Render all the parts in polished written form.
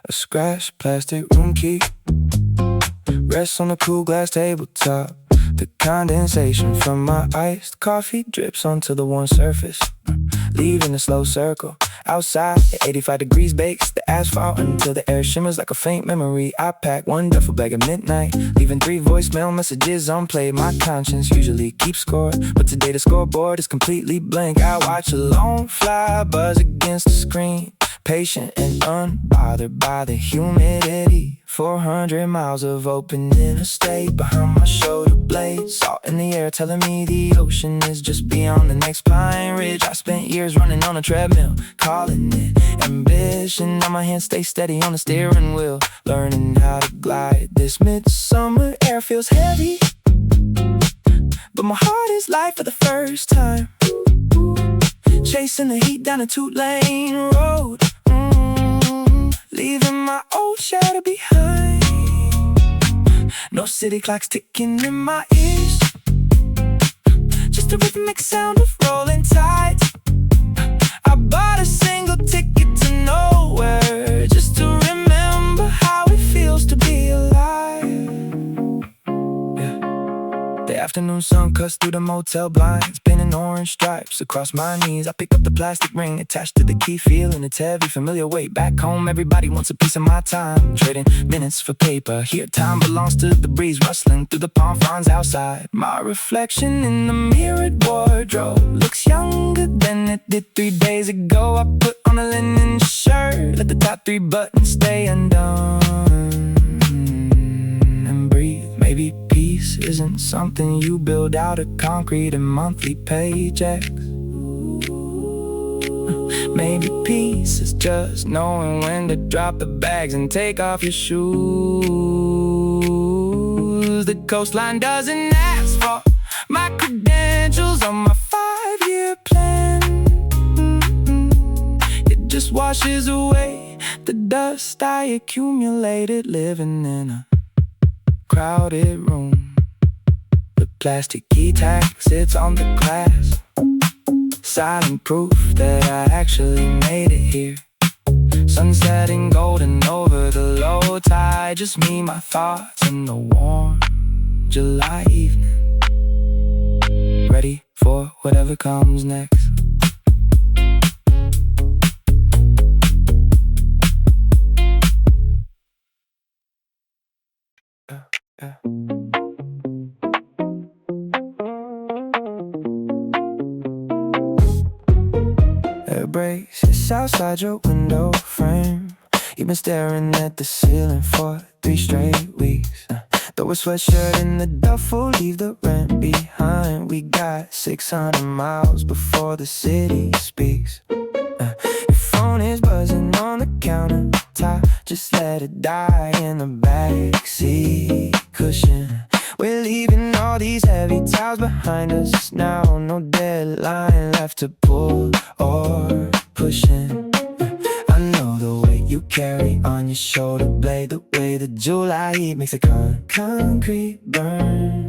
A scratched plastic room key rests on a cool glass tabletop. The condensation from my iced coffee drips onto the worn surface, leaving a slow circle. Outside at 85 degrees bakes the asphalt until the air shimmers like a faint memory. I pack one duffel bag at midnight, leaving 3 voicemail messages on play. My conscience usually keeps score, but today the scoreboard is completely blank. I watch a lone fly buzz against the screen, patient and unbothered by the humidity. 400 miles of open interstate behind my shoulder blade. Salt in the air telling me the ocean is just beyond the next pine ridge. I spent years running on a treadmill, calling it ambition. Now my hands stay steady on the steering wheel, learning how to glide. This midsummer air feels heavy, but my heart is light for the first time. Chasing the heat down a 2-lane road, leaving my old shadow behind. No city clocks ticking in my ears, just a rhythmic sound of rolling tides. I bought a single ticket to nowhere, just to remember how it feels to be alive. Yeah. The afternoon sun cuts through the motel blinds, painting orange stripes across my knees. I pick up the plastic ring attached to the key, feeling its heavy, familiar weight. Back home, everybody wants a piece of my time, trading minutes for paper. Here, time belongs to the breeze rustling through the palm fronds outside. My reflection in the mirrored wardrobe looks younger than it did 3 days ago. I put on a linen shirt, let the top 3 buttons stay undone, and breathe. Maybe peace isn't something you build out of concrete and monthly paychecks. Maybe peace is just knowing when to drop the bags and take off your shoes. The coastline doesn't ask for my credentials on my 5-year plan. It just washes away the dust I accumulated living in a crowded room. The plastic key tag sits on the glass, silent proof that I actually made it here. Sun setting golden over the low tide, just me, my thoughts, in the warm July evening, ready for whatever comes next. Air brakes, it's outside your window frame. You've been staring at the ceiling for 3 straight weeks. Throw a sweatshirt in the duffel, leave the rent behind. We got 600 miles before the city speaks. Your phone is buzzing on the countertop, just let it die in the backseat cushion. We're leaving all these heavy towels behind us now. No deadline left to pull or push in. I know the way you carry on your shoulder blade, the way the July heat makes a concrete burn.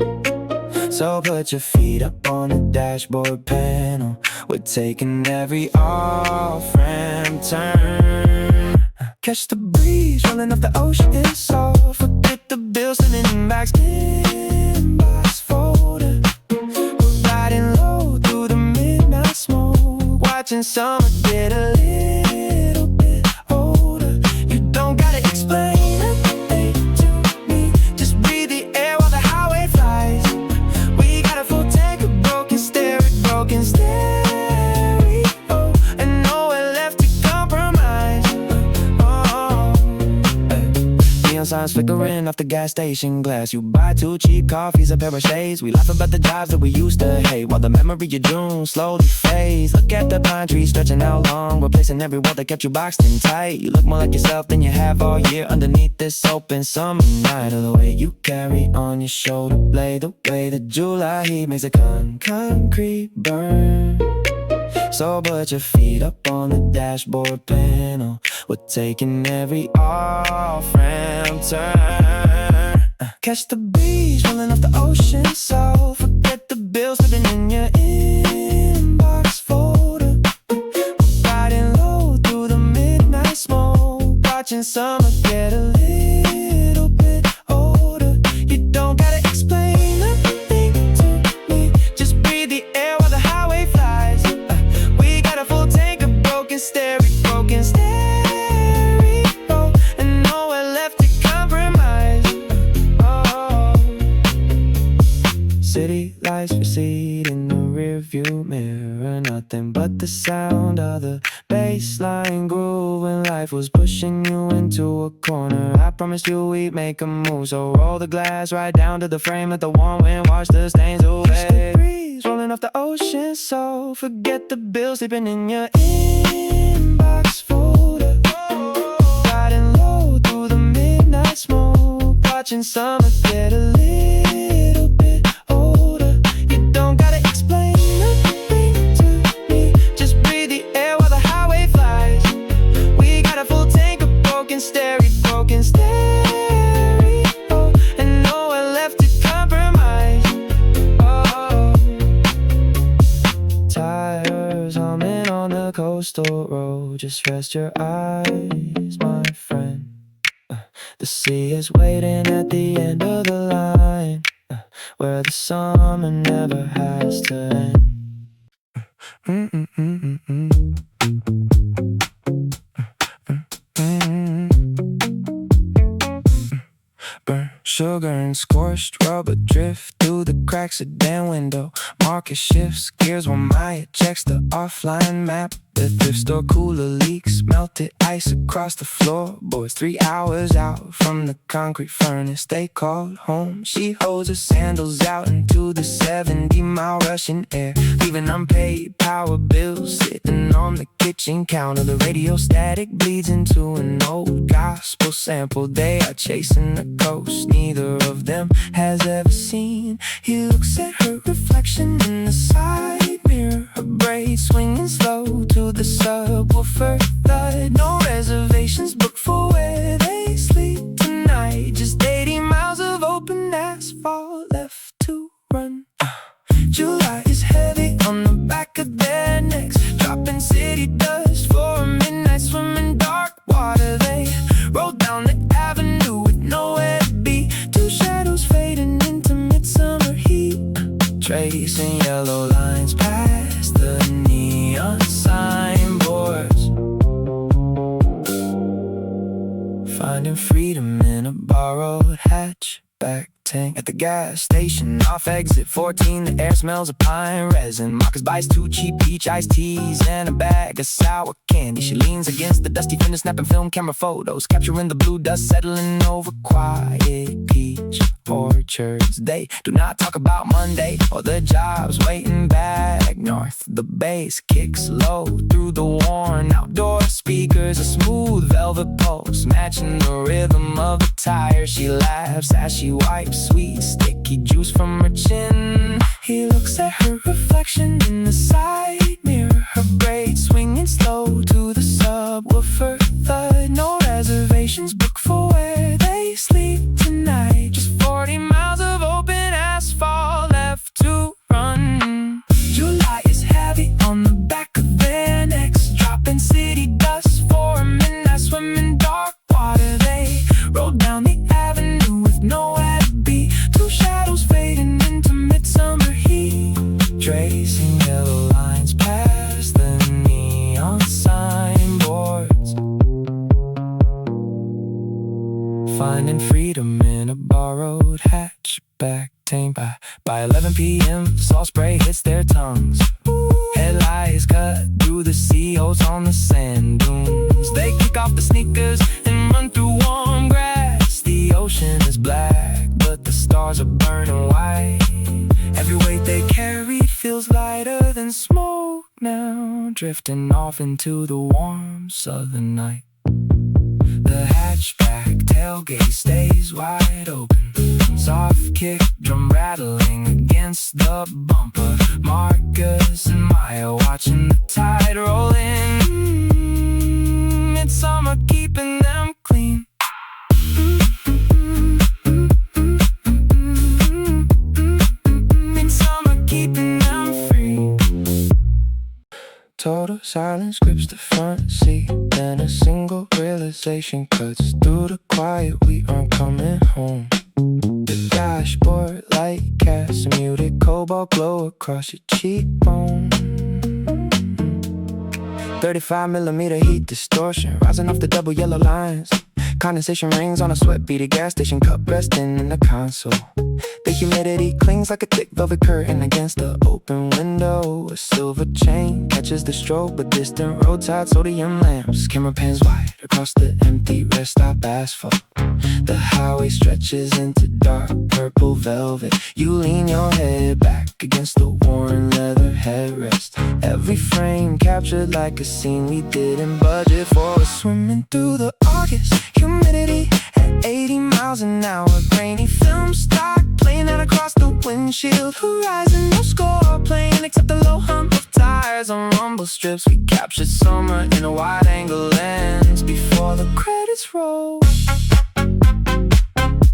So put your feet up on the dashboard panel, we're taking every off-ramp turn. Catch the breeze rolling off the ocean, so forget the bills sitting in bags, inbox folder. We're riding low through the midnight smoke, watching summer get a little bit older. You don't gotta explain anything to me, just breathe the air while the highway flies. We got a full tank of broken stereo, and nowhere left to compromise. Neon signs flickering off the gas station glass. You buy 2 cheap coffees, a pair of shades. We laugh about the jobs that we used to hate, while the memory of June slowly fades. Look at the pine trees stretching out long, replacing every wall that kept you boxed in tight. You look more like yourself than you have all year underneath this open summer night. Or the way you carry on your shoulder blade, the way the July heat makes a concrete burn. So put your feet up on the dashboard panel, we're taking every off-ramp turn. Catch the breeze rolling off the ocean, so forget the bills living in your inbox folder. Riding low through the midnight smoke, watching summer get a little bit older. You don't gotta explain nothing to me. Just breathe the air while the highway flies. We got a full tank of broken stereo, and nowhere left to compromise. Oh, city lights recede in the rearview mirror, nothing but the sound of the baseline groove when life was pushing you into a corner. I promised you we'd make a move, so roll the glass right down to the frame, let the warm wind wash the stains away. Just the breeze rolling off the ocean, so forget the bill sleeping in your inbox folder. Riding low through the midnight smoke, watching summer get a little bit older. You don't gotta explain nothing to me. Just breathe the air while the highway flies. We got a full tank of broken stereo, and nowhere left to compromise. Oh, tires humming on the coastal road. Just rest your eyes, my friend. The sea is waiting at the end of the line, where the summer never has to end. Burnt sugar and scorched rubber drift through the cracks of damn window. Market shifts gears while Maya checks the offline map. The thrift store cooler leaks melted ice across the floorboards. 3 hours out from the concrete furnace they called home. She holds her sandals out into the 70-mile rushing air, leaving unpaid power bills sitting on the kitchen counter. The radio static bleeds into an old gospel sample. They are chasing the ghost neither of them has ever seen. He looks at her reflection in the side mirror, her braids swinging slow to the subwoofer thud. No reservations booked for where they sleep tonight. Just 80 miles of open asphalt left to run. July is heavy on the back of their necks, dropping city dust for a midnight swim in dark water. They rode down the avenue with nowhere to be, two shadows fading into midsummer heat, tracing yellow lines past the neon signboards, finding freedom in a borrowed hatchback tank. At the gas station off exit 14, the air smells of pine resin. Marcus buys 2 cheap peach iced teas and a bag of sour candy. She leans against the dusty fender, snapping film camera photos, capturing the blue dust settling over quiet peach orchards. They do not talk about Monday or the jobs waiting back north. The bass kicks low through the worn outdoor speakers, a smooth velvet pulse matching the rhythm of the tire. She laughs as she wipes sweet sticky juice from her chin. He looks at her reflection in the side mirror, her braids swinging slow to the subwoofer thud. No reservations booked for where they sleep tonight. Just 40 miles of open asphalt left to run. July is heavy on the back of their necks, dropping city dust for a midnight swim in dark water. They rode down the avenue with nowhere to be, two shadows fading into midsummer heat, tracing yellow lines past the neon signboards, finding freedom in a borrowed hatchback tank. By 11 p.m. salt spray hits their tongues. Headlights cut through the COs on the sand dunes. They kick off the sneakers and run through warm grass. The ocean is black, but the stars are burning white. Every weight they carry feels lighter than smoke now, drifting off into the warm southern night. The hatchback tailgate stays wide open, soft kick drum rattling against the bumper. Marcus and Maya watching the tide roll in. Midsummer keeping them clean. Midsummer keeping them free. Total silence grips the front seat, then a single realization. conversation cuts through the quiet, we aren't coming home. The dashboard light casts a muted cobalt glow across your cheekbone. 35mm heat distortion rising off the double yellow lines. Condensation rings on a sweat-beaded gas station cup resting in the console. The humidity clings like a thick velvet curtain against the open window. A silver chain catches the strobe of distant roadside sodium lamps. Camera pans wide across the empty rest stop asphalt. The highway stretches into dark purple velvet. You lean your head back against the worn leather headrest. Every frame captured like a scene we didn't budget for. Swimming through the August humidity at 80 miles an hour. Grainy film stock playing out across the windshield horizon. No score playing except the low hum of tires on rumble strips. We captured summer in a wide angle lens before the credits roll.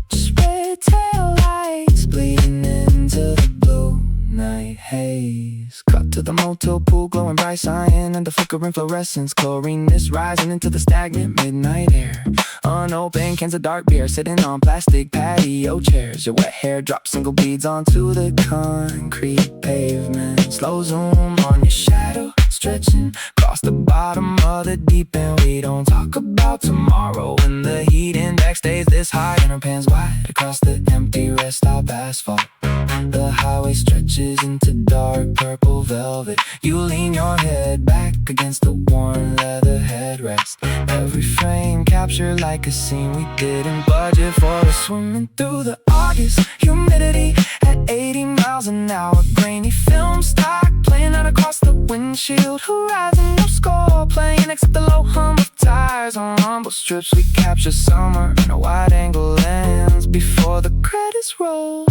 Just red tail lights bleeding into the blue night haze. Cut to the motel pool glowing bright cyan and the flickering fluorescence. Chlorine is rising into the stagnant midnight air. Unopened cans of dark beer sitting on plastic patio chairs. Your wet hair drops single beads onto the concrete pavement. Slow zoom on your shadow stretching across the bottom of the deep end. We don't talk about tomorrow when the heat index stays this high. And our pans wide across the empty rest stop asphalt. The highway stretches into dark purple velvet. You lean your head back against the worn leather headrest. Every frame captured like a scene we didn't budget for. We're swimming through the August humidity at 80 miles an hour. Grainy film stock playing out across the windshield horizon. No score playing except the low hum of tires on rumble strips. We capture summer in a wide angle lens before the credits roll.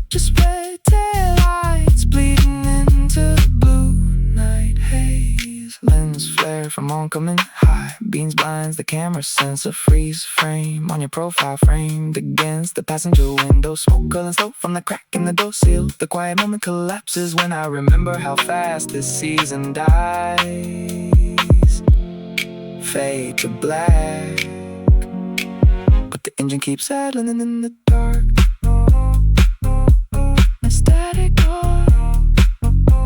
Just red tail lights bleeding into the blue night haze. Lens flare from oncoming high. Beams blinds the camera sense a freeze frame on your profile framed against the passenger window. Smoke curling slow from the crack in the door seal. The quiet moment collapses when I remember how fast this season dies. Fade to black, but the engine keeps settling in the dark. Static on,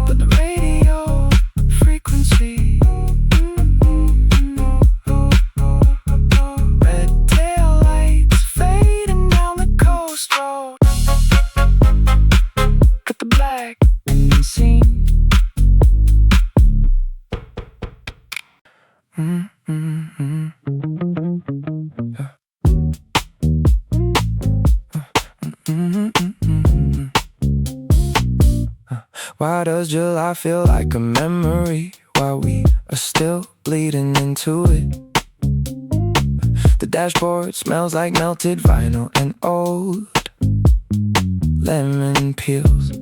but the radio frequency. Red tail lights fading down the coast road. Got the black scene. Why does July feel like a memory while we are still bleeding into it? The dashboard smells like melted vinyl and old lemon peels.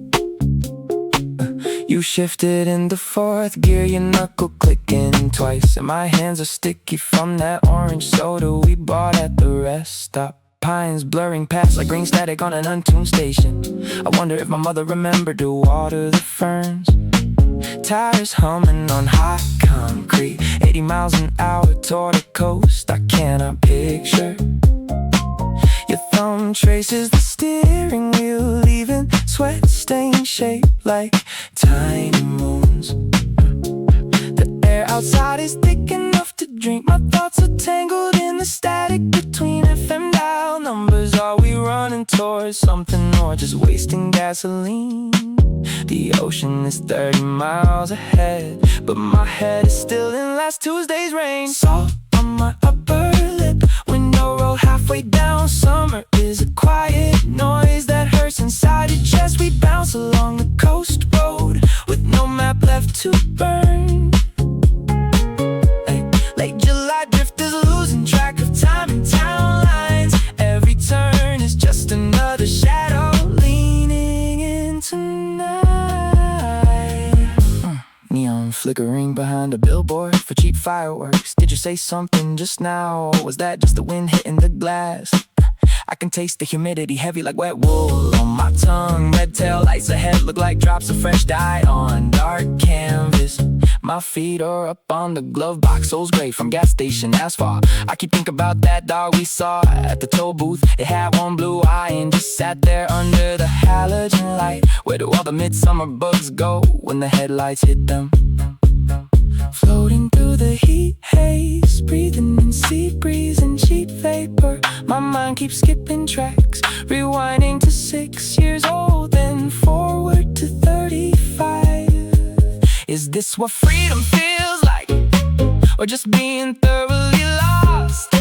You shifted into fourth gear, your knuckle clicking twice, and my hands are sticky from that orange soda we bought at the rest stop. Pines blurring past like green static on an untuned station. I wonder if my mother remembered to water the ferns. Tires humming on hot concrete, 80 miles an hour toward the coast. I cannot picture. Your thumb traces the steering wheel, leaving sweat-stained shape like tiny moons. The air outside is thick enough to drink. My thoughts are tangled in the static between FM dial numbers. Are we running towards something or just wasting gasoline? The ocean is 30 miles ahead, but my head is still in last Tuesday's rain. Salt on my upper lip, window roll halfway down. Summer is a quiet noise that hurts inside your chest. We bounce along the coast road with no map left to burn. Late July drifters losing track of time and town lines. Every turn is just another shadow leaning in tonight. Neon flickering behind a billboard for cheap fireworks. Did you say something just now, or was that just the wind hitting the glass? I can taste the humidity, heavy like wet wool on my tongue. Red tail lights ahead look like drops of fresh dye on dark canvas. My feet are up on the glove box, soles gray from gas station asphalt. I keep thinking about that dog we saw at the toll booth. It had one blue eye and just sat there under the halogen light. Where do all the midsummer bugs go when the headlights hit them? Floating through the heat haze, breathing in sea breeze and cheap vapor. My mind keeps skipping tracks, rewinding to 6 years old, then forward to 35. Is this what freedom feels like? Or just being thoroughly lost?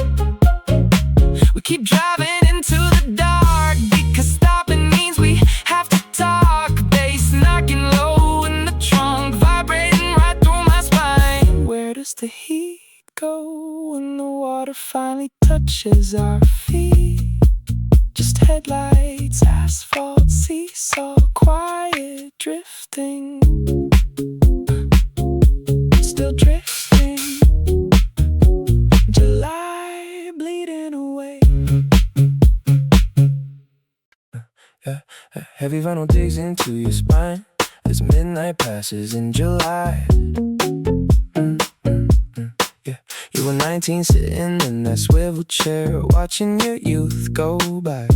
We keep driving into the dark because stopping means we have to talk. Bass knocking low in the trunk, vibrating right through my spine. Where does the heat go when the water finally touches our feet? Just headlights, asphalt, seesaw, quiet drifting. Still drifting. July bleeding away. Heavy vinyl digs into your spine as midnight passes in July. Yeah, you were 19 sitting in that swivel chair, watching your youth go by.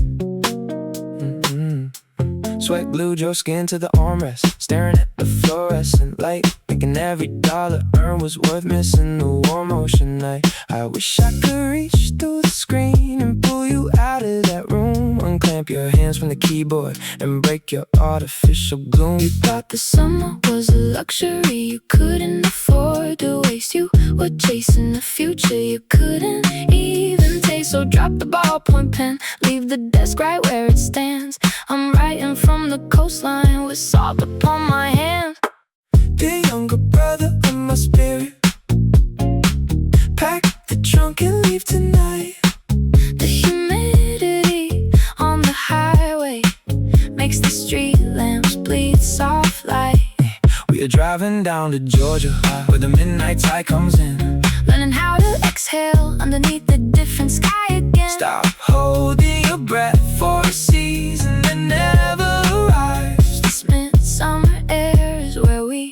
Sweat glued your skin to the armrest, staring at the fluorescent light, thinking every dollar earned was worth missing the warm ocean night. I wish I could reach through the screen and pull you out of that room, unclamp your hands from the keyboard and break your artificial gloom. You thought the summer was a luxury you couldn't afford to waste. You were chasing the future you couldn't even taste. So drop the ballpoint pen, leave the desk right where it stands. I'm writing from the coastline with salt upon my hands. Dear younger brother of my spirit, pack the trunk and leave tonight. The humidity on the highway makes the street lamps bleed soft light. We are driving down to Georgia where the midnight tide comes in, learning how to exhale underneath the different sky again. Stop holding your breath for a season that never arrives. This midsummer air is where we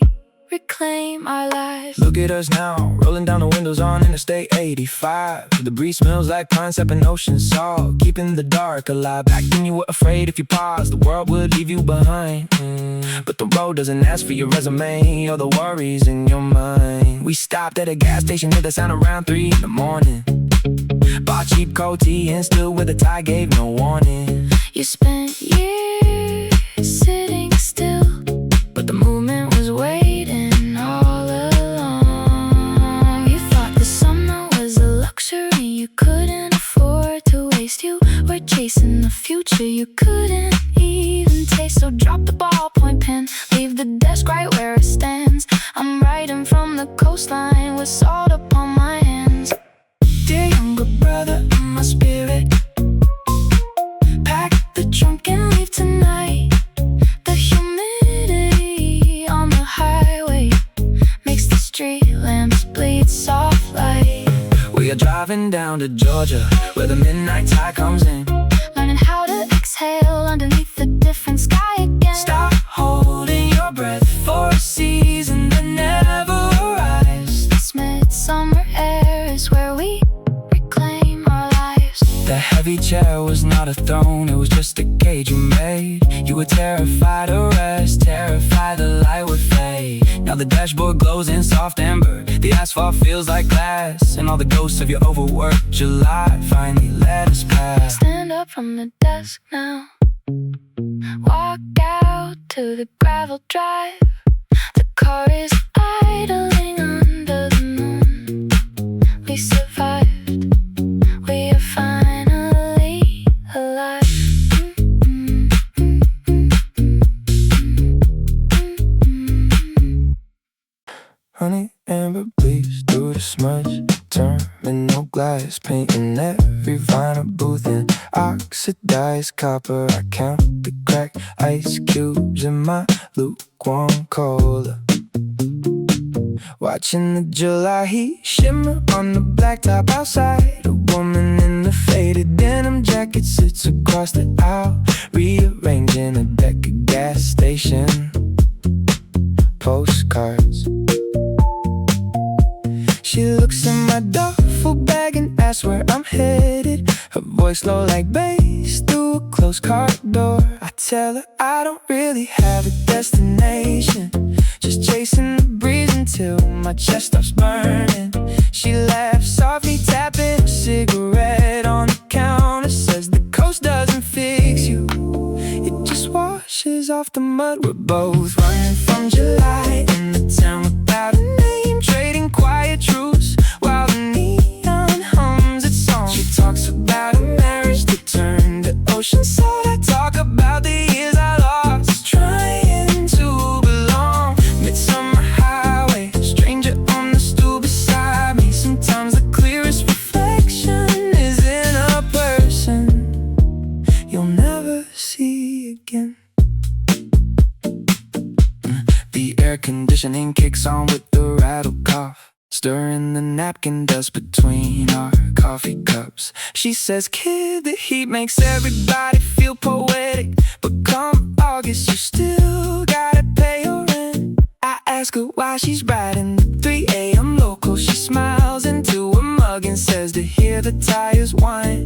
reclaim our lives. Look at us now, rolling down the windows on Interstate 85. The breeze smells like pine sap and ocean salt, keeping the dark alive. Back then you were afraid if you paused, the world would leave you behind. But the road doesn't ask for your resume or the worries in your mind. We stopped at a gas station, heard the sound around 3 in the morning. Bought cheap cold tea and stood where the tide gave no warning. You spent years sitting still, but the movement was waiting all along. You thought the summer was a luxury you couldn't afford to waste. You were chasing the future you couldn't even taste. So drop the ballpoint pen, leave the desk right where it stands. I'm writing from the coastline with salt upon my hands. Dear younger brother of my spirit, pack the trunk and leave tonight. The humidity on the highway makes the street lamps bleed soft light. We are driving down to Georgia where the midnight tide comes in, learning how to exhale underneath the different sky again. Stop holding your breath for a season that never arrives. This midsummer air is where we reclaim our lives. The heavy chair was not a throne, it was just a cage you made. You were terrified of rest, terrified the light would fade. Now the dashboard glows in soft amber, the asphalt feels like glass, and all the ghosts of your overworked July finally let us pass. Stand up from the desk now, walk out to the gravel drive. The car is idling under the moon. We survived, we are finally alive. Honey amber bleeds through the smudge, terminal glass, painting every vinyl booth in oxidized copper. I count the cracked ice cubes in my lukewarm cola, watching the July heat shimmer on the blacktop outside. A woman in the faded denim jacket jacket sits across the aisle, rearranging a deck of gas station postcards. She looks in my duffel bag and asks where I'm headed. Her voice low like bass through a closed car door. I tell her I don't really have a destination, just chasing the breeze until my chest stops burning. She laughs softly, tapping a cigarette on the counter. Says the coast doesn't fix you, it just washes off the mud. We're both running from July in the town without a name, trading quiet truths while the neon hums its song. She talks about a marriage that turned to ocean salt. I talk about the years I lost trying to belong. Midsummer highway, stranger on the stool beside me. Sometimes the clearest reflection is in a person you'll never see again. The air conditioning kicks on with the rattle cough, stirring the napkin dust between our coffee cups. She says, kid, the heat makes everybody feel poetic, but come August you still gotta pay your rent. I ask her why she's riding the 3 a.m. local. She smiles into a mug and says to hear the tires whine.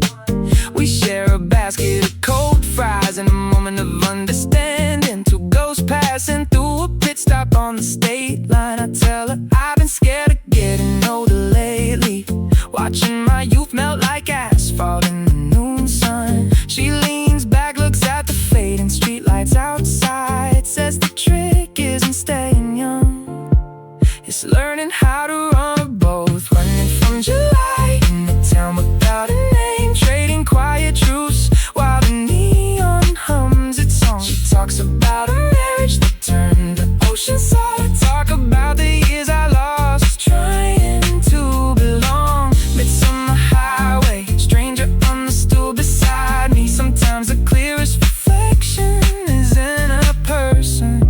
We share a basket of cold fries and a moment of understanding. Two ghosts passing through a pit stop on the state line. I tell her I've been scared of getting older lately, watching my youth melt like asphalt in the noon sun. She leans back, looks at the fading streetlights outside. Says the trick isn't staying young, it's learning how to run a boat. Running from July in the town without a name, trading quiet truths while the neon hums its song. She talks about a marriage that turned to ocean salt. I talk about the years I lost trying to belong. Midsummer highway, stranger on the stool beside me. Sometimes the clearest reflection is in a person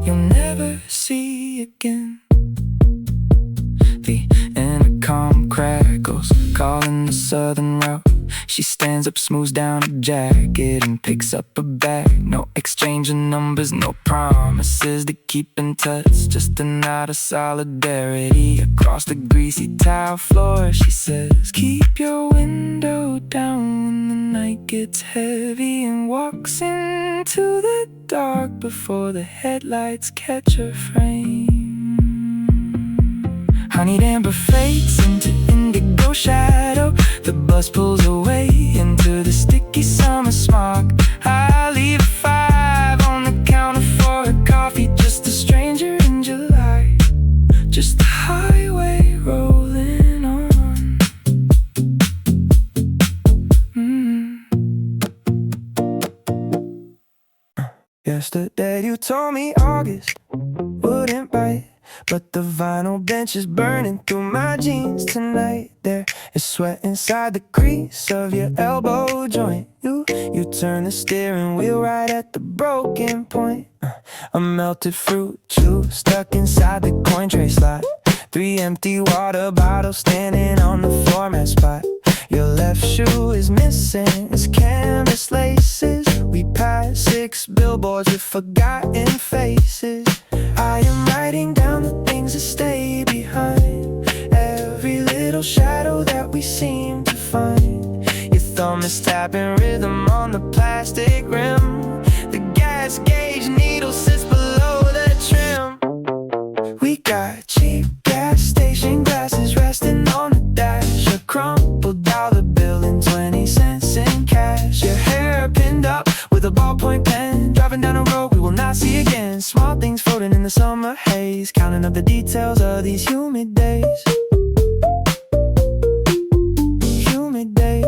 you'll never see again. The intercom crackles, calling the southern route. She stands up, smooths down her jacket and picks up a bag. No exchanging numbers, no promises to keep in touch, just a nod of solidarity across the greasy tile floor. She says, keep your window down when the night gets heavy, and walks into the dark before the headlights catch her frame. Honeyed amber fades into indigo shadow. The bus pulls away into the sticky summer smog. I leave a 5 on the counter for a coffee. Just a stranger in July, just the highway rolling on. Yesterday you told me August wouldn't bite, but the vinyl bench is burning through my jeans tonight. There is sweat inside the crease of your elbow joint. You turn the steering wheel right at the broken point. A melted fruit chew stuck inside the coin tray slot. 3 empty water bottles standing on the floor mat spot. Your left shoe is missing its canvas laces. We passed 6 billboards with forgotten faces. I am writing down the things that stay behind, every little shadow that we seem to find. Your thumb is tapping rhythm on the plastic rim. The gas gauge needle sits below the trim. We got cheap gas station glasses resting on the dash, a crumpled dollar bill and 20 cents in cash. Your hair pinned up with a ballpoint pen, driving down a road we will not see again. Small things floating in the summer haze, counting up the details of these humid days. Humid days.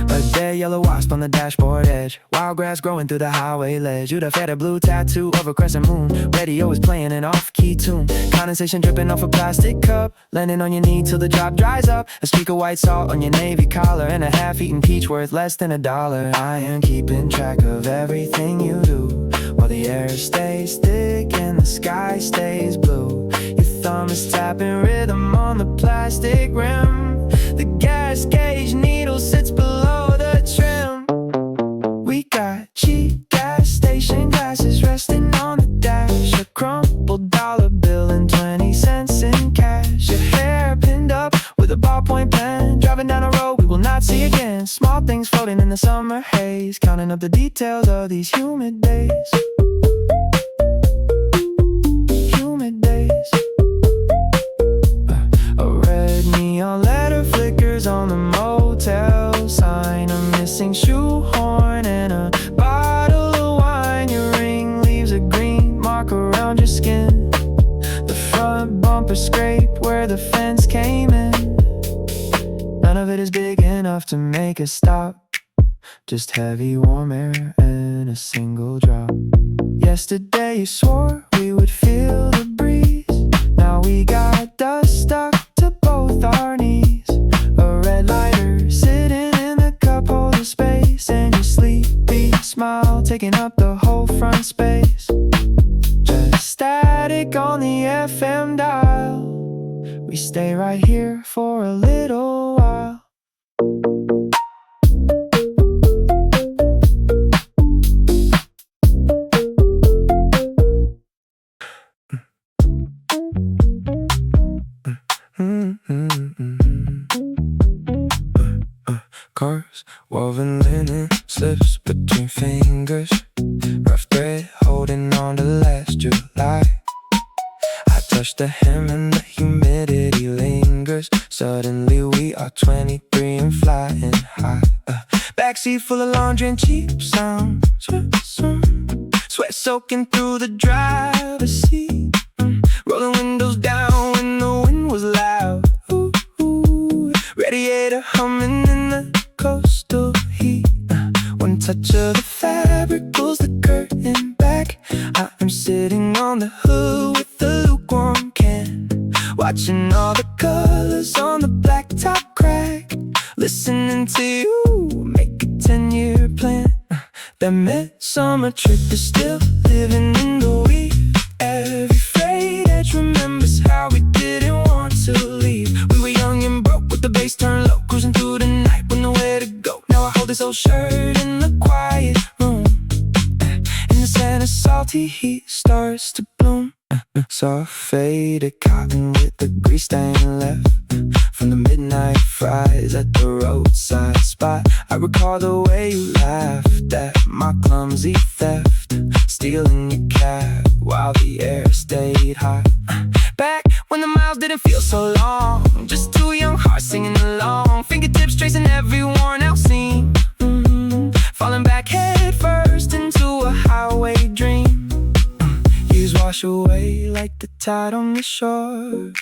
A dead yellow wasp on the dashboard edge, wild grass growing through the highway ledge. You'd have had a blue tattoo of a crescent moon, radio is playing an off-key tune. Condensation dripping off a plastic cup, landing on your knee till the drop dries up. A streak of white salt on your navy collar, and a half-eaten peach worth less than $1. I am keeping track of everything you do, while the air stays thick and the sky stays blue. Your thumb is tapping rhythm on the plastic rim. The gas press gauge needle sits below the trim. We got cheap gas station glasses resting on the dash, a crumpled dollar bill and 20 cents in cash. Your hair pinned up with a ballpoint pen, driving down a road we will not see again. Small things floating in the summer haze, counting up the details of these humid days. Humid days. A red neon letter flickers on the motel sign, a missing shoehorn and a bottle of wine. Your ring leaves a green mark around your skin. The front bumper scraped where the fence came in. None of it is big enough to make a stop, just heavy warm air and a single drop. Yesterday you swore we would feel the breeze. Now we got dust stuck to both our knees. A red lighter sitting in the cup holder space, and your sleepy smile taking up the whole front space. Just static on the FM dial. We stay right here for a little while. Cars, woven linen, slips between fingers, rough thread holding on to last July. I touch the hem and the humidity lingers. Suddenly we are 23 and flying high. Backseat full of laundry and cheap sounds. Sweat soaking through the driver's seat. Rolling windows down when the wind was loud. Radiator humming in the coastal heat. One touch of the fabric pulls the curtain back. I am sitting on the hood with the lukewarm can, watching all the colors on the blacktop crack, listening to you make a 10-year plan. That midsummer trip is still living in the week. Every frayed edge remembers how we didn't want to leave. We were young and broke with the bass turned low, cruising through the night with nowhere to go. Now I hold this old shirt in the quiet room, and the scent of salty heat starts to bloom. Soft faded cotton with the grease stain left from the midnight fries at the roadside spot. I recall the way you laughed at my clumsy theft, stealing your cab while the air stayed hot. Back when the miles didn't feel so long, just two young hearts singing along, fingertips tracing every worn out seam. Falling back head first into a highway dream. Years wash away like the tide on the shore,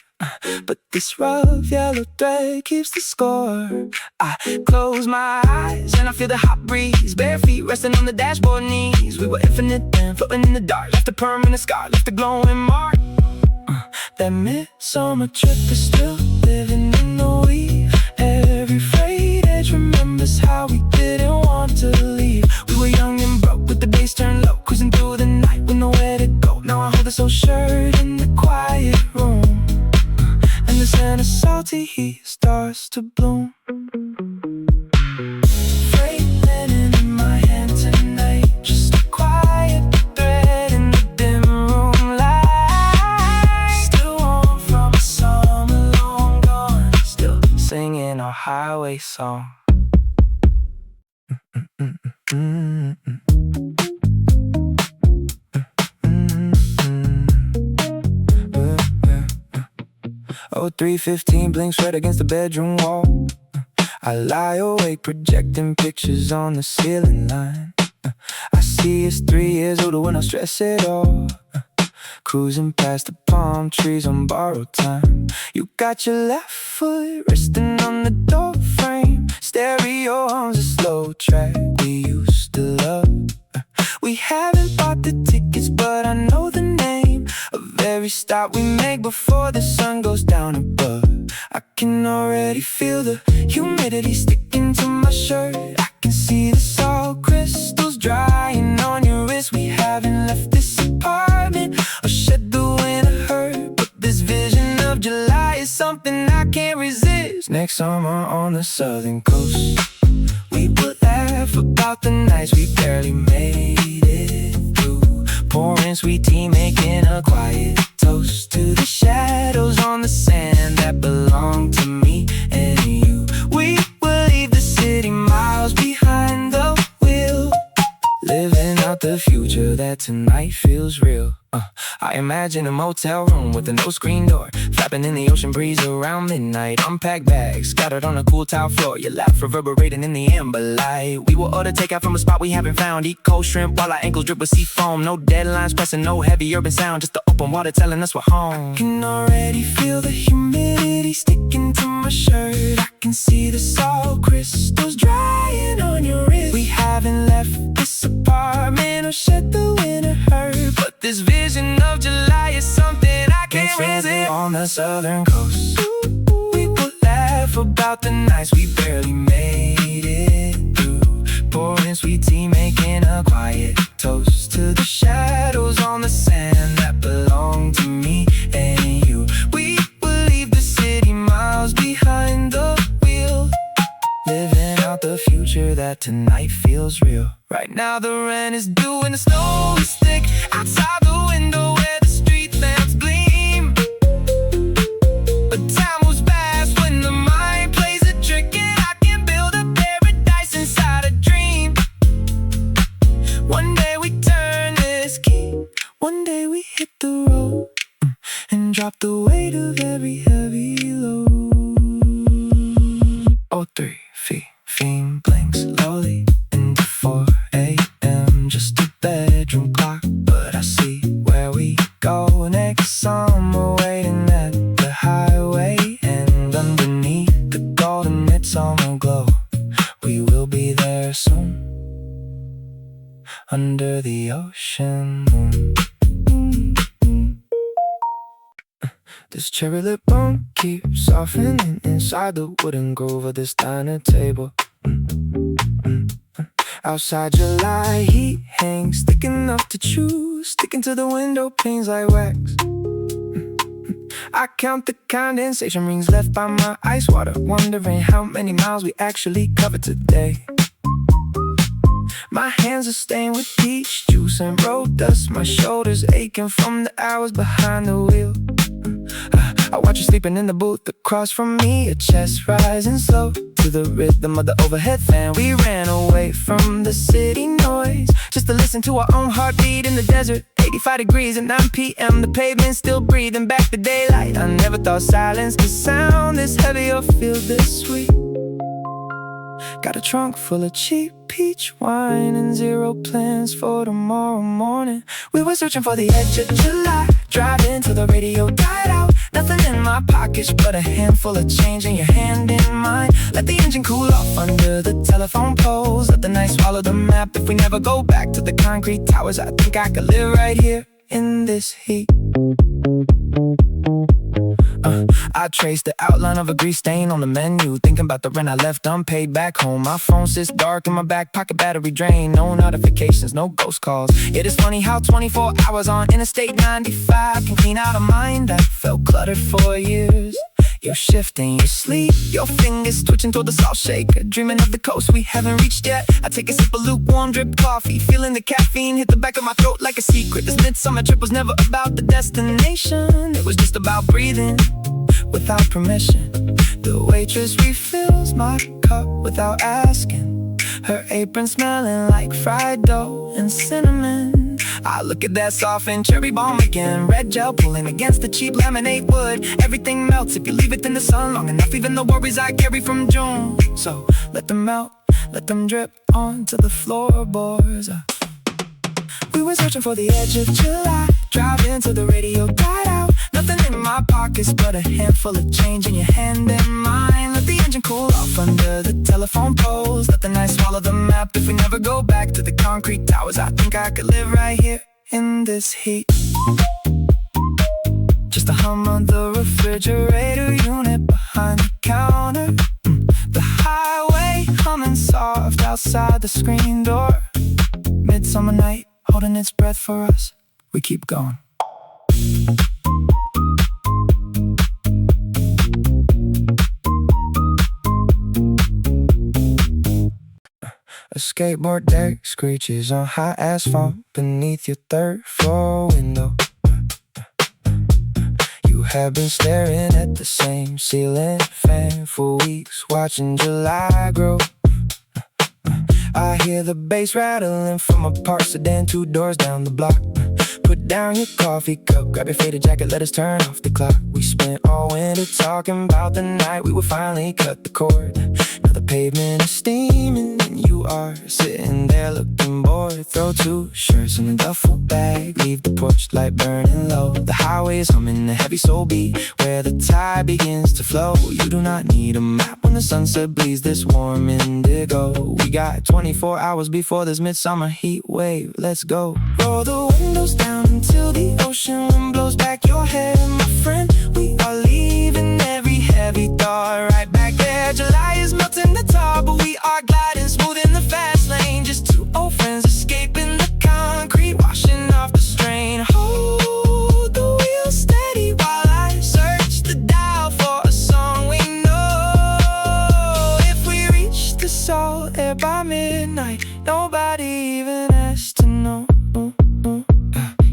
but this rough yellow thread keeps the score. I close my eyes and I feel the hot breeze, bare feet resting on the dashboard knees. We were infinite then, floating in the dark, left a permanent scar, left a glowing mark. That midsummer trip is still living in the weave. Every frayed edge remembers how we didn't want to leave. We were young and broke with the bass turned low, cruising through the night with nowhere to go. Now I hold this old shirt in the quiet room, and the scent of salty heat starts to bloom. Frayed linen in my hand tonight, just a quiet thread in the dim room light. Still warm from a summer long gone, still singing our highway song. Oh, 3:15 blinks right against the bedroom wall. I lie awake projecting pictures on the ceiling line. I see it's 3 years older when I stress it all. Cruising past the palm trees on borrowed time. You got your left foot resting on the door frame. Stereo on a slow track we used to love. We haven't bought the tickets, but I know the name of every stop we make before the sun goes down above. I can already feel the humidity sticking to my shirt. I can see the salt crystals drying on your wrist. We haven't left this apartment or shed the winter hurt, but this vision of July is something I can't resist. years. Next summer on the southern coast, we would laugh about the nights we barely made it through. Pouring sweet tea, making a quiet toast to the shadows on the sand that belong to me and you. We will leave the city miles behind the wheel, living out the future that tonight feels real. I imagine a motel room with a no-screen door, flapping in the ocean breeze around midnight. Unpacked bags scattered on a cool tile floor, your laugh reverberating in the amber light. We will order takeout from a spot we haven't found, eat cold shrimp while our ankles drip with sea foam. No deadlines pressing, no heavy urban sound, just the open water telling us we're home. I can already feel the humidity sticking to my shirt. I can see the salt crystals drying on your wrist. We haven't left this apartment or shed the winter hurt, but this vision of July is something I can't resist. On the southern coast, we would laugh about the nights we barely made it through. Pouring sweet tea, making a quiet toast to the shadows on the sand that belong to me and you. We will leave the city miles behind the wheel, living out the future that tonight feels real. Right now the rent is due and the snow is thick outside the window where the street lamps gleam. But time moves fast when the mind plays a trick, and I can build a paradise inside a dream. One day we turn this key, one day we hit the road and drop the weight of every heavy load. Oh, 3 feet, fiend blinks slowly into 4 a.m. Just a bedroom clock, but I see where we go next summer, waiting at the highway. And underneath the golden midsummer glow, we will be there soon, under the ocean moon. This cherry lip balm keeps softening inside the wooden groove of this diner table. Outside July heat hangs thick enough to chew, sticking to the window panes like wax. I count the condensation rings left by my ice water, wondering how many miles we actually covered today. My hands are stained with peach juice and road dust, my shoulders aching from the hours behind the wheel. I watch you sleeping in the booth across from me, your chest rising slow to the rhythm of the overhead fan. We ran away from the city noise just to listen to our own heartbeat in the desert. 85 degrees at 9 p.m. The pavement still breathing back the daylight. I never thought silence could sound this heavy or feel this sweet. Got a trunk full of cheap peach wine and 0 plans for tomorrow morning. We were searching for the edge of July, driving till the radio died out. Nothing in my pockets but a handful of change and your hand in mine. Let the engine cool off under the telephone poles, let the night swallow the map. If we never go back to the concrete towers, I think I could live right here in this heat. I traced the outline of a grease stain on the menu, thinking about the rent I left unpaid back home. My phone sits dark in my back pocket, battery drained. No notifications, no ghost calls. It is funny how 24 hours on Interstate 95 can clean out a mind that felt cluttered for years. You're shifting your sleep, your fingers twitching toward the salt shaker, dreaming of the coast we haven't reached yet. I take a sip of lukewarm drip coffee, feeling the caffeine hit the back of my throat like a secret. This midsummer trip was never about the destination, it was just about breathing without permission. The waitress refills my cup without asking, her apron smelling like fried dough and cinnamon. I look at that softened cherry bomb again, red gel pulling against the cheap laminate wood. Everything melts if you leave it in the sun long enough, even the worries I carry from June. So let them melt, let them drip onto the floorboards. We were searching for the edge of July, driving till the radio died out. Nothing in my pockets but a handful of change in your hand in mine. Let the engine cool off under the telephone poles, let the night swallow the map. If we never go back to the concrete towers, I think I could live right here in this heat. Just the hum of the refrigerator unit behind the counter, the highway humming soft outside the screen door. Midsummer night holding its breath for us, we keep going. A skateboard deck screeches on high asphalt beneath your third floor window. You have been staring at the same ceiling fan for weeks, watching July grow. I hear the bass rattling from a parked sedan 2 doors down the block. Put down your coffee cup, grab your faded jacket, let us turn off the clock. We spent all winter talking about the night we would finally cut the cord. Now the pavement is steaming and you are sitting there looking bored. Throw 2 shirts in a duffel bag, leave the porch light burning low. The highway is humming a heavy soul beat where the tide begins to flow. You do not need a map when the sunset bleeds this warm indigo. We got 24 hours before this midsummer heat wave. Let's go. Roll the windows down until the ocean wind blows back your hair. My friend, we are leaving every heavy thought right back there. July is melting the tar, but we are gliding smooth in the fast lane. Just 2 old friends escaping the concrete, washing off the strain. Hold the wheel steady while I search the dial for a song we know. If we reach the salt air by midnight, nobody even has to know.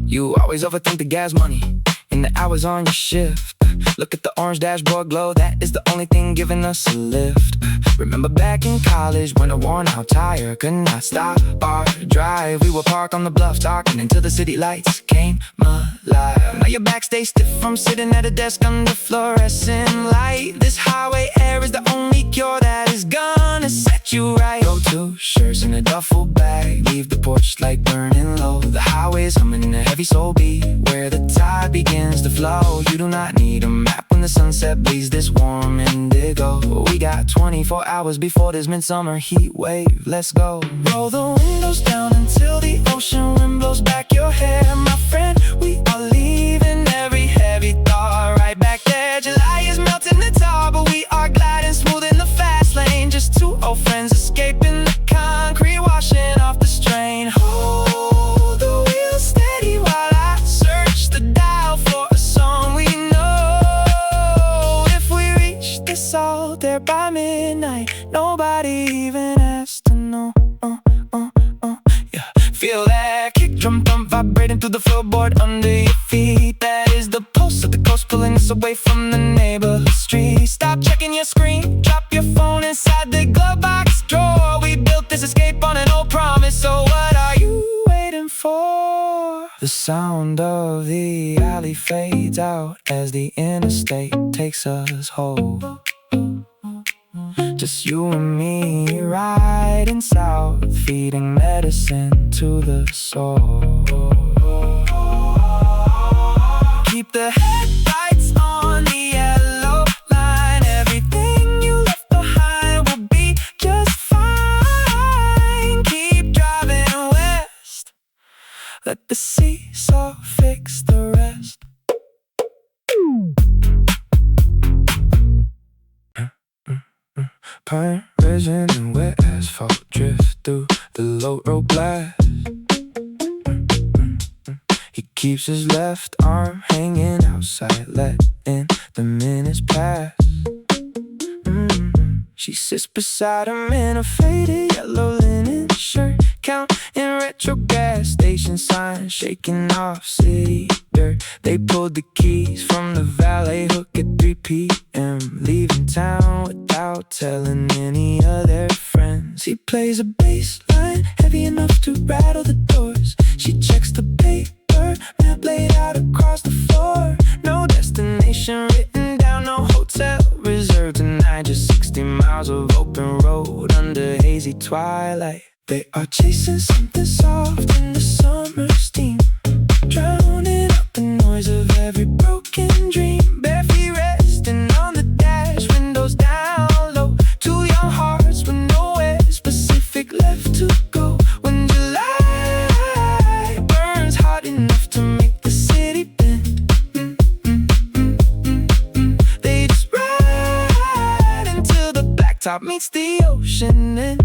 You always overthink the gas money and the hours on your shift. Look at the orange dashboard glow, that is the only thing giving us a lift. Remember back in college when a worn out tire could not stop our drive. We would park on the bluff talking until the city lights came alive. Now your back stays stiff from sitting at a desk under fluorescent light. This highway air is the only cure that is gonna set you right. Go 2 shirts in a duffel bag, leave the porch light burning low. The highway is humming a heavy soul beat where the tide begins to flow. You do not need a map when the sunset bleeds this warm indigo. We got 24 hours before this midsummer heat wave. Let's go. Roll the windows down until the ocean wind blows back your hair. My friend, we are leaving every heavy thought right back there. July is melting the tar, but we are gliding smooth in the fast lane. Just 2 old friends escaping the concrete, washing off the strain. Hold the wheel steady while I search the dial for a song we know. If we reach the salt there by midnight, nobody even has to know. Yeah. Feel that kick drum thump vibrating through the floorboard under your feet. That is the pulse of the coast pulling us away from the neighborhood street. Stop checking your screen, drop your phone inside the glove box drawer. We built this escape on an old promise, so what are you waiting for? The sound of the alley fades out as the interstate takes us home. Just you and me riding south, feeding medicine to the soul. Keep the headlights on the yellow line. Everything you left behind will be just fine. Keep driving west, let the seesaw fix the rest. Pine resin and wet asphalt drift through the low road glass. He keeps his left arm hanging outside, letting the minutes pass. She sits beside him in a faded yellow linen shirt, counting retro gas station signs, shaking off city dirt. They pulled the keys from the valet hook at 3 p.m., leaving town without telling any of their friends. He plays a bass line heavy enough to rattle the doors. She checks the paper, map laid out across the floor. No destination written down, no hotel reserved tonight. Just 60 miles of open road under hazy twilight. They are chasing something soft in the summer steam, drowning out the noise of every broken dream. Bare feet resting on the dash, windows down low. 2 young hearts with nowhere specific left to go. When July burns hot enough to make the city bend, they just ride until the blacktop meets the ocean and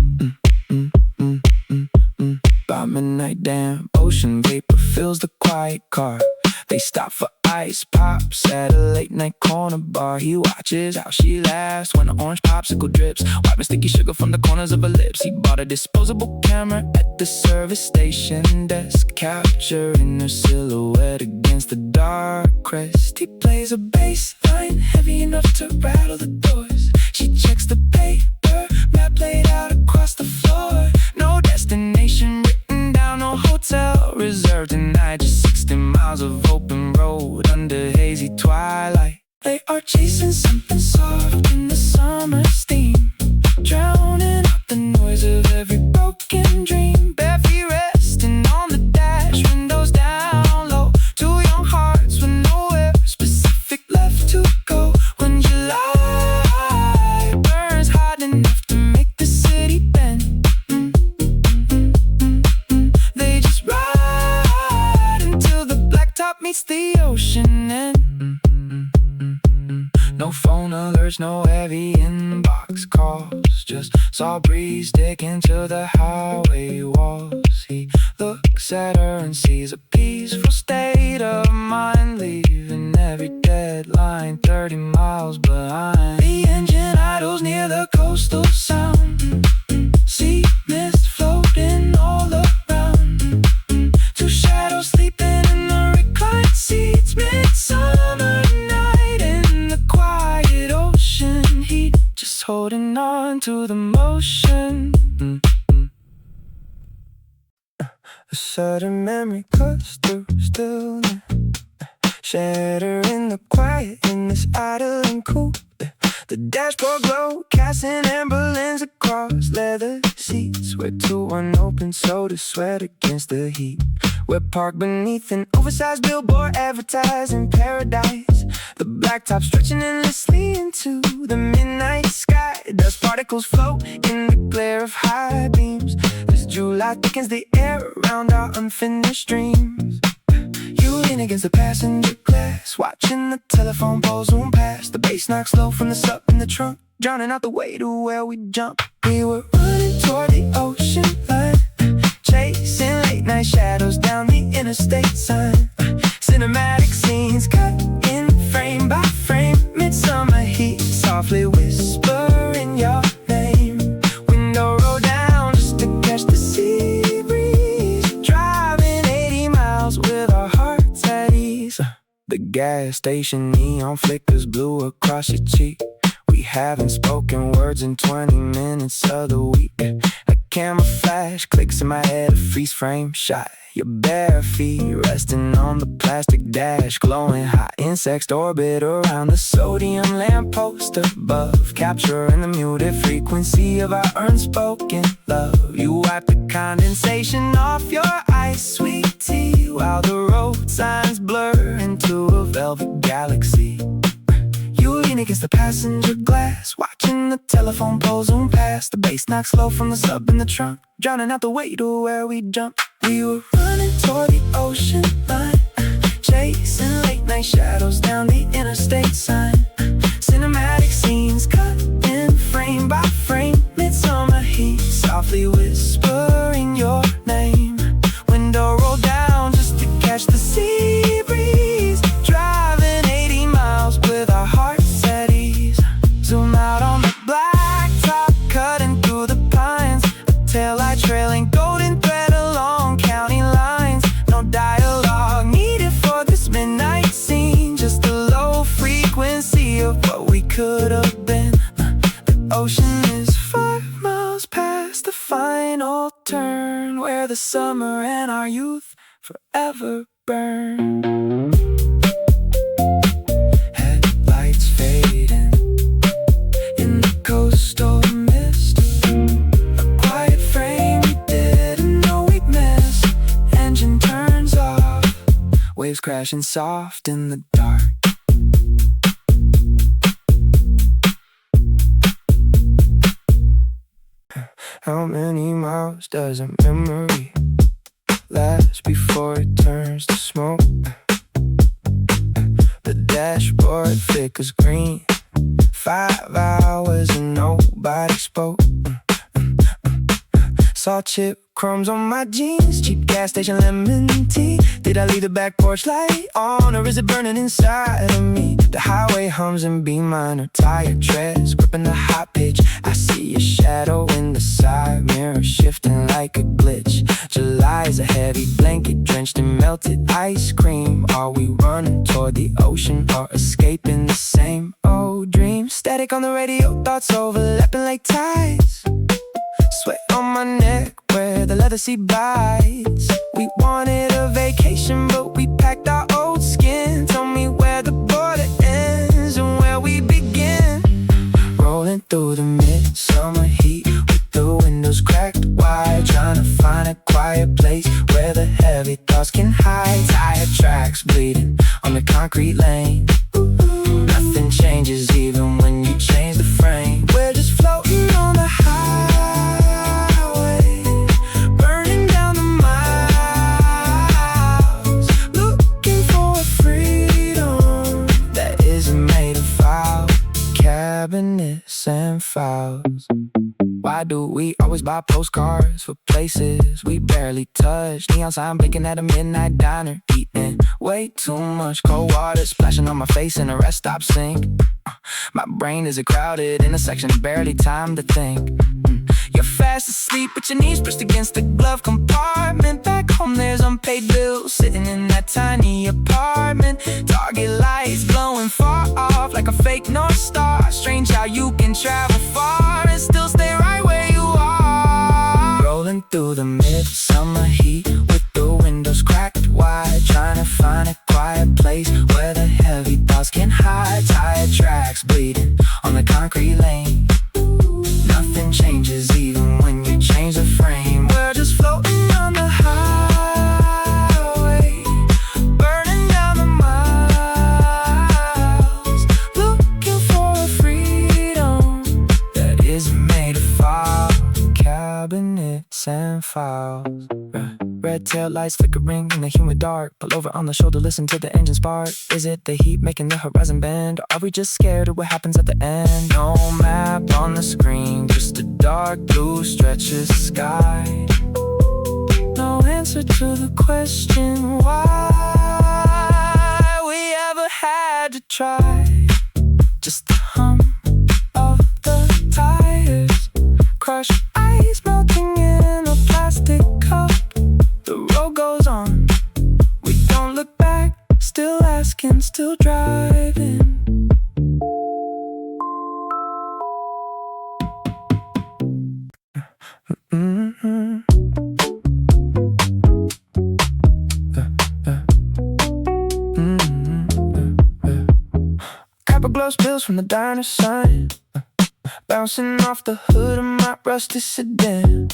by midnight, damn ocean vapor fills the quiet car. They stop for ice pops at a late night corner bar. He watches how she laughs when the orange popsicle drips, wiping sticky sugar from the corners of her lips. He bought a disposable camera at the service station desk, capturing her silhouette against the dark crest. He plays a bass line heavy enough to rattle the doors. She checks the paper, map laid out across the floor. No destination written down, no hotel reserved tonight. Just 60 miles of open road under hazy twilight. They are chasing something soft in the summer steam, drowning out the noise of every broken dream. Bare feet resting on the dash, windows down low. Two young hearts with nowhere specific left to go. When July burns hot enough to make the city bend, they just ride until the blacktop meets the ocean end. No phone alerts, no heavy inbox calls, just saw breeze sticking to the highway walls. He looks at her and sees a peaceful state of mind, leaving every deadline 30 miles behind. The engine idles near the coastal sound, sea mist floating all around. Two shadows sleeping in the reclined seats, midsummer night in the quiet ocean. He just holding on to the motion. A sudden memory cuts through stillness, shattering the quiet in this idling coupe. The dashboard glow, casting amber lens across leather seats. We're two unopened sodas sweat against the heat. We're parked beneath an oversized billboard advertising paradise. The blacktop stretching endlessly into the midnight sky. Dust particles float in the glare of high beams as July thickens the air around our unfinished dreams. You lean against the passenger glass, watching the telephone pole zoom past. The bass knocks low from the sub in the trunk, drowning out the way to where we jump. We were running toward the ocean line, chasing late night shadows down the interstate sign. Cinematic scenes cut in frame by frame, midsummer heat softly whispering your name. Window roll down just to catch the sea breeze, driving 80 miles with our hearts at ease. The gas station neon flickers blue across your cheek. We haven't spoken words in 20 minutes of the week. A camera flash clicks in my head, a freeze frame shot. Your bare feet resting on the plastic dash, glowing hot. Insects orbit around the sodium lamppost above, capturing the muted frequency of our unspoken love. You wipe the condensation off your ice, sweet tea, while the road signs blur into a velvet galaxy. You lean against the passenger glass, watching the telephone pole zoom past. The bass knocks low from the sub in the trunk, drowning out the way to where we jump. We were running toward the ocean line, chasing late night shadows down the interstate sign. Cinematic scenes cut in frame by frame, midsummer heat softly whispering your name. Window roll down just to catch the sea breeze, driving 80 miles with our hearts at ease. Zoom out on the blacktop, cutting through the pines, a taillight trailing golden thread along county lines. No dialogue needed for this midnight scene, just the low frequency of what we could have been. The ocean is 5 miles past the final turn, where the summer and our youth forever burn. Headlights fading in the coastal mist, a quiet frame we didn't know we'd miss. Engine turns off, waves crashing soft in the dark. How many miles does a memory last before it turns to smoke? The dashboard thick as green, 5 hours and nobody spoke. Saw chip crumbs on my jeans, cheap gas station lemon tea. Did I leave the back porch light on, or is it burning inside of me? The highway hums in B minor, tire treads gripping the high pitch. I see a shadow in the side mirror, shifting like a glitch. July is a heavy blanket drenched in melted ice cream. Are we running toward the ocean or escaping the same old dream? Static on the radio, thoughts overlapping like tides. Sweat on my neck where the leather seat bites. We wanted a vacation but we packed our old skin. Tell me where the border ends and where we begin. Rolling through the midsummer heat with the windows cracked wide, trying to find a quiet place where the heavy thoughts can hide. Tire tracks bleeding on the concrete lane. Nothing changes even when you change the frame. We're just floating on the highway, burning down the miles, looking for a freedom that isn't made of file cabinets and files. Why do we always buy postcards for places we barely touch? Neon sign blinking at a midnight diner, eating way too much cold water splashing on my face in a rest stop sink. My brain is a crowded intersection, barely time to think. You're fast asleep with your knees pressed against the glove compartment. Back home there's unpaid bills sitting in that tiny apartment. Target lights glowing far off like a fake North Star. Strange how you can travel far and still stay right where you are. Rolling through the midsummer heat with the windows cracked wide, trying to find a quiet place where the heavy thoughts can hide. Tire tracks bleeding on the concrete lane. Nothing changes even when you change the frame. We're just floating on the highway, burning down the miles, looking for a freedom that isn't made of file cabinets and files. Red tail lights flickering in the humid dark. Pull over on the shoulder, listen to the engine spark. Is it the heat making the horizon bend, or are we just scared of what happens at the end? No map on the screen, just a dark blue stretch of sky. No answer to the question why we ever had to try. Just the hum of the tires, crushed ice melting in a plastic cup. The road goes on, we don't look back, still asking, still driving. Copper glow spills from the diner sign, bouncing off the hood of my rusty sedan.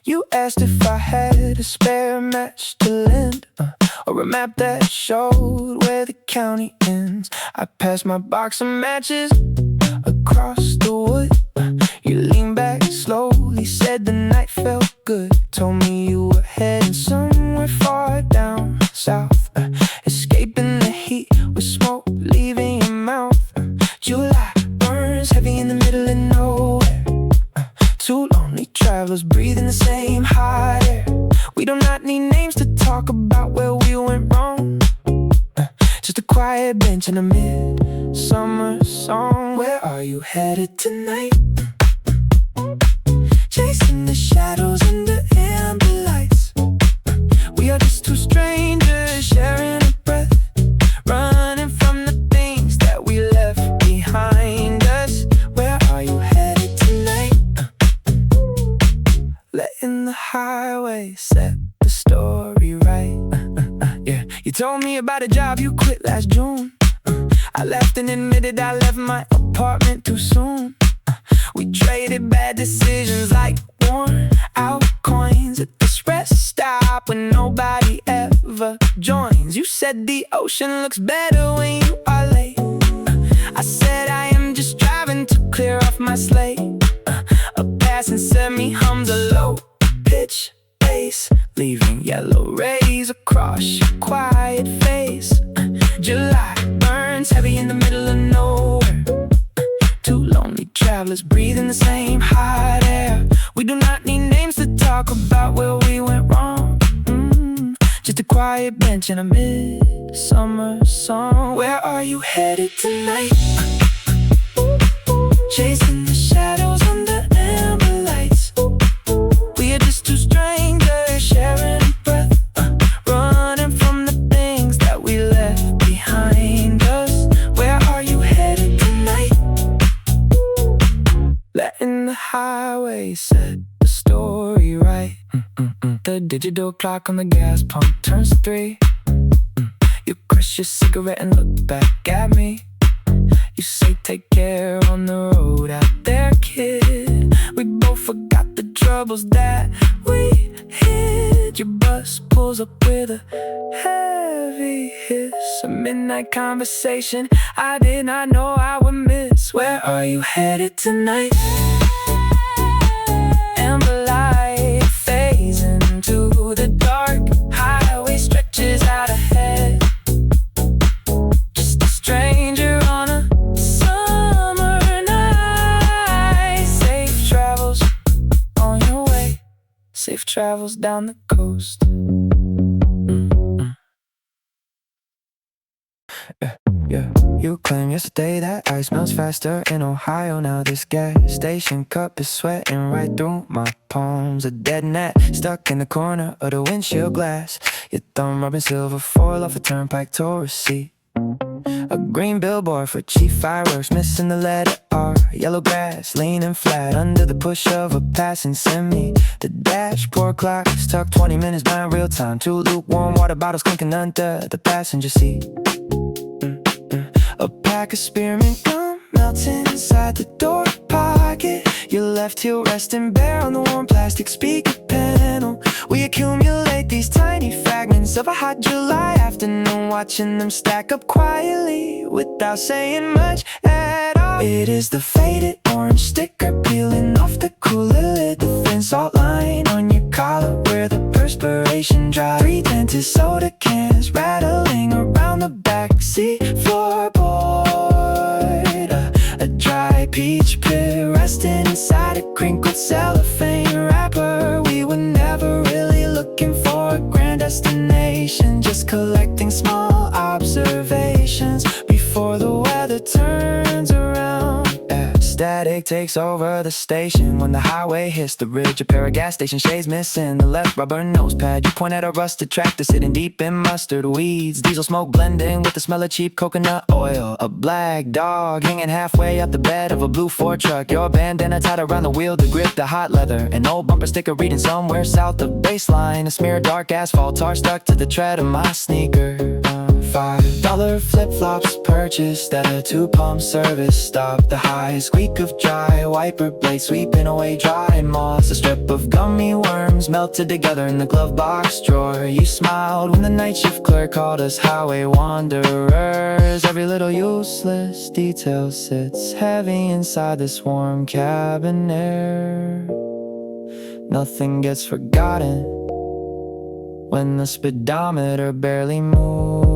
You asked if I had a spare match to lend, or a map that showed where the county ends. I passed my box of matches across the wood. You leaned back slowly, said the night felt good. Told me you were heading somewhere far down south, escaping the heat with smoke leaving your mouth. July burns heavy in the middle of nowhere. Two lonely travelers breathing the same hot air. We do not need names to talk about where we went wrong. Just a quiet bench and a midsummer song. Where are you headed tonight? Chasing the shadows in the amber lights. We are just two strangers sharing a breath, running from the things that we left behind us. Where are you headed tonight? Letting the highway set the story right. Yeah, you told me about a job you quit last June. I left and admitted I left my apartment too soon. We traded bad decisions like worn out coins at this rest stop when nobody ever joins. You said the ocean looks better when you are late. I said I am just driving to clear off my slate. A passing semi hums a low pitch bass, leaving yellow rays across your quiet face. July burns heavy in the middle of nowhere. Two lonely travelers breathing the same hot air. We do not need names to tell talk about where we went wrong. Just a quiet bench in a midsummer song. Where are you headed tonight? Chasing the shadows under amber lights. We are just two strangers sharing a breath, running from the things that we left behind us. Where are you headed tonight? Letting the highway set the story right. The digital clock on the gas pump turns to 3. You crush your cigarette and look back at me. You say take care on the road out there, kid. We both forgot the troubles that we hid. Your bus pulls up with a heavy hiss, a midnight conversation I did not know I would miss. Where are you headed tonight? Amber light fades into the dark. Highway stretches out ahead. Just a stranger on a summer night. Safe travels on your way. Safe travels down the coast. Yeah. You claimed yesterday that ice melts faster in Ohio. Now this gas station cup is sweating right through my palms. A dead net stuck in the corner of the windshield glass. Your thumb rubbing silver foil off a turnpike tourist seat. A green billboard for cheap fireworks, missing the letter R. Yellow grass leaning flat under the push of a passing semi. The dashboard clock is tucked 20 minutes behind real time. 2 lukewarm water bottles clinking under the passenger seat. A pack of spearmint gum melting inside the door pocket. Your left heel resting bare on the warm plastic speaker panel. We accumulate these tiny fragments of a hot July afternoon, watching them stack up quietly without saying much at all. It is the faded orange sticker peeling off the cooler lid, the thin salt line on your collar where the perspiration dries. 3 dented soda cans rattling around the backseat floorboard. A dry peach pit resting inside a crinkled cellophane wrapper. We were never really looking for a grand destination, just collecting small observations before the weather turns around. Static takes over the station when the highway hits the ridge. A pair of gas station shades missing, the left rubber nose pad. You point at a rusted tractor sitting deep in mustard weeds. Diesel smoke blending with the smell of cheap coconut oil. A black dog hanging halfway up the bed of a blue Ford truck. Your bandana tied around the wheel to grip the hot leather. An old bumper sticker reading somewhere south of baseline. A smear of dark asphalt tar stuck to the tread of my sneaker. $5 flip-flops purchased at a 2-pump service stop. The high squeak of dry wiper blades sweeping away dry moss. A strip of gummy worms melted together in the glove box drawer. You smiled when the night shift clerk called us highway wanderers. Every little useless detail sits heavy inside this warm cabin air. Nothing gets forgotten when the speedometer barely moves.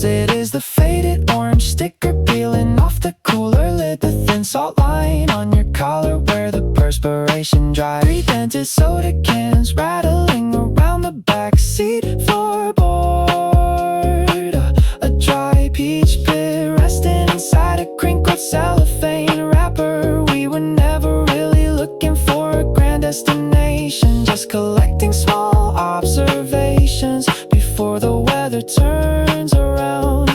It is the faded orange sticker peeling off the cooler lid, the thin salt line on your collar where the perspiration dries. 3 dented soda cans rattling around the backseat floorboard. A dry peach pit resting inside a crinkled cellophane wrapper. We were never really looking for a grand destination, just collecting small observations before the weather turns around.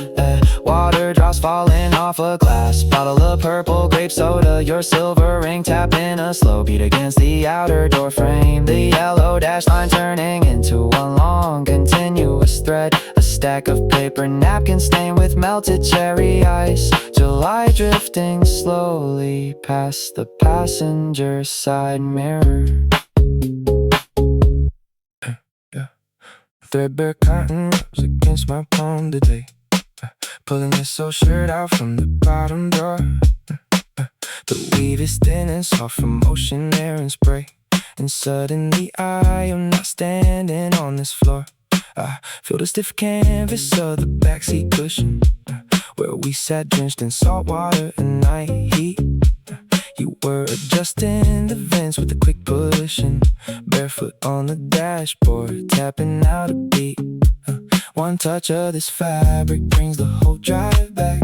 Water drops falling off a glass bottle of purple grape soda. Your silver ring tapping a slow beat against the outer door frame. The yellow dash line turning into one long continuous thread. A stack of paper napkins stained with melted cherry ice. July drifting slowly past the passenger side mirror. Threadbare cotton rubs against my palm today. Pulling this old shirt out from the bottom drawer. The weave is thin and soft from ocean air and spray. And suddenly I am not standing on this floor. I feel the stiff canvas of the backseat cushion, where we sat drenched in salt water and night heat. You were adjusting the vents with a quick push and barefoot on the dashboard, tapping out a beat. One touch of this fabric brings the whole drive back.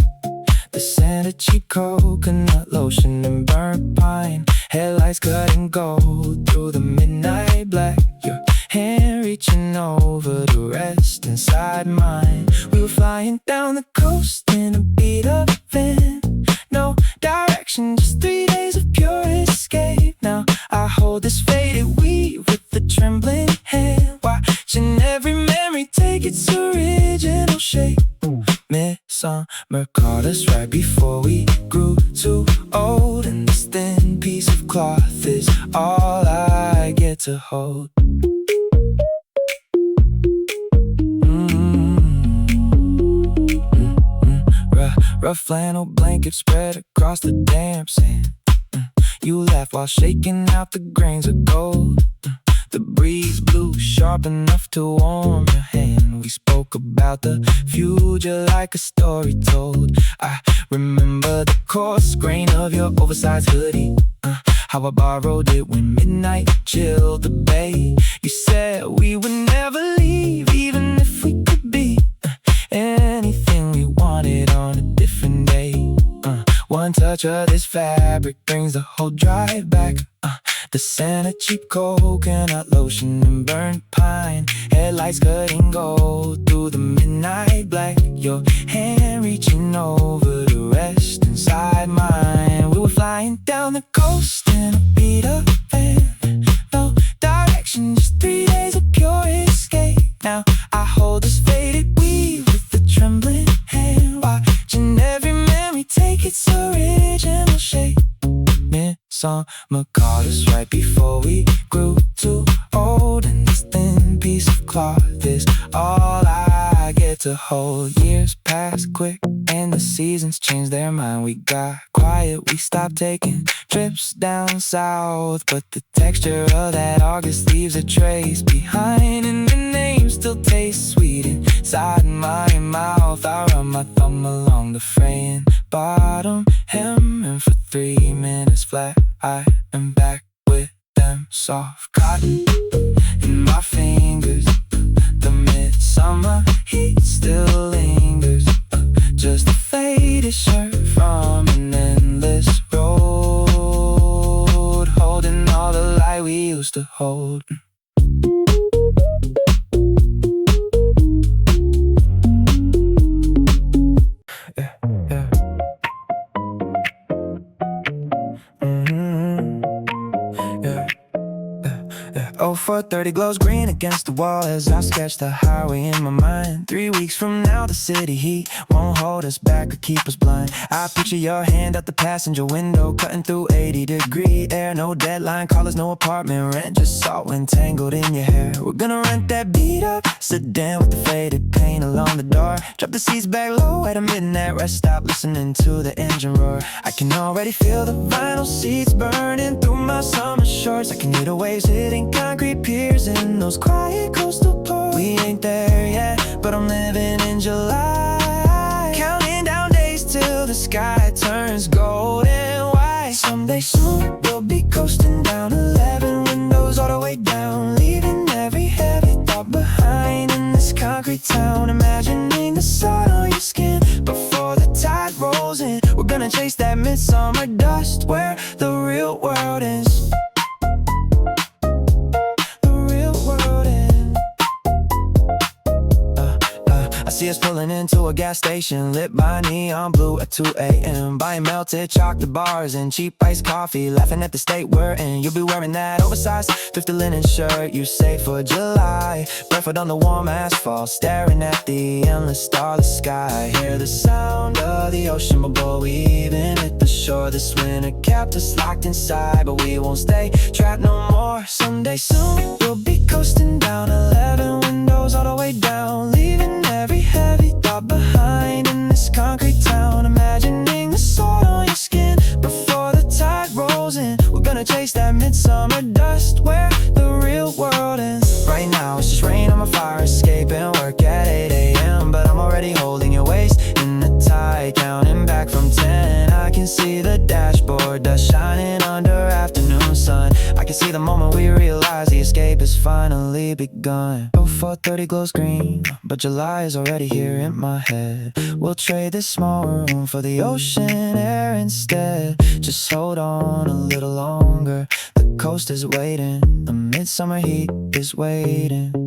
The scent of cheap coconut lotion and burnt pine. Headlights cutting gold through the midnight black. Your hand reaching over to rest inside mine. We were flying down the coast in a beat-up van. No direction, just 3 days of pure escape. Now I hold this faded weave with the trembling hand, watching every memory take its original shape. Midsummer caught us right before we grew too old, and this thin piece of cloth is all I get to hold. Rough flannel blanket spread across the damp sand. You laughed while shaking out the grains of gold. The breeze blew sharp enough to warm your hand. We spoke about the future like a story told. I remember the coarse grain of your oversized hoodie, how I borrowed it when midnight chilled the bay. You said we would never leave, even if we could be anything we wanted on a different day. One touch of this fabric brings the whole drive back. The scent of cheap coconut lotion and burnt pine. Headlights cutting gold through the midnight black. Your hand reaching over to rest inside mine. We were flying down the coast in a beat-up van. No direction, just 3 days of pure escape. Now I hold this faded weave with the trembling hand, watching every memory take its original shape. Midsummer caught us right before we grew too old, and this thin piece of cloth is all I get to hold. Years pass quick and the seasons change their mind. We got quiet, we stopped taking trips down south, but the texture of that August leaves a trace behind, and the name still tastes sweet inside my mouth. I run my thumb along the fraying bottom hem, and for 3 minutes flat I am back with them soft cotton in my fingers. The midsummer heat still lingers, just a faded shirt from an endless road, holding all the light we used to hold. Oh, 4:30 glows green against the wall as I sketch the highway in my mind. 3 weeks from now the city heat won't hold us back or keep us blind. I picture your hand out the passenger window, cutting through 80-degree air. No deadline, callers, no apartment rent, just salt wind tangled in your hair. We're gonna rent that beat up sedan with the faded paint along the door. Drop the seats back low at a midnight rest stop, listening to the engine roar. I can already feel the vinyl seats burning through my summer shorts. I can hear the waves hitting concrete piers in those quiet coastal ports. We ain't there yet, but I'm living in July, counting down days till the sky turns gold and white. Someday soon we'll be coasting down 11 windows all the way down, leaving every heavy thought behind in this concrete town. Imagining the sun on your skin before the tide rolls in. We're gonna chase that midsummer dust where the real world is. See us pulling into a gas station lit by neon blue at 2 a.m. Buying melted chocolate bars and cheap iced coffee, laughing at the state we're in. You'll be wearing that oversized thrifted linen shirt you saved for July, barefoot on the warm asphalt, staring at the endless starless sky. Hear the sound of the ocean before we even hit the shore. This winter kept us locked inside, but we won't stay trapped no more. Someday soon we'll be coasting down 11 windows all the way down, leaving every heavy thought behind in this concrete town. Imagining the salt on your skin before the tide rolls in. We're gonna chase that midsummer dust where the real world ends. Right now it's just rain on my fire escape and work at 8 a.m. But I'm already holding your waist in the tide, counting back from 10. I can see the dashboard, dust shining under afternoon sun. I can see the moment we realize the escape has finally begun. 04:30 glows green, but July is already here in my head. We'll trade this small room for the ocean air instead. Just hold on a little longer. The coast is waiting, the midsummer heat is waiting.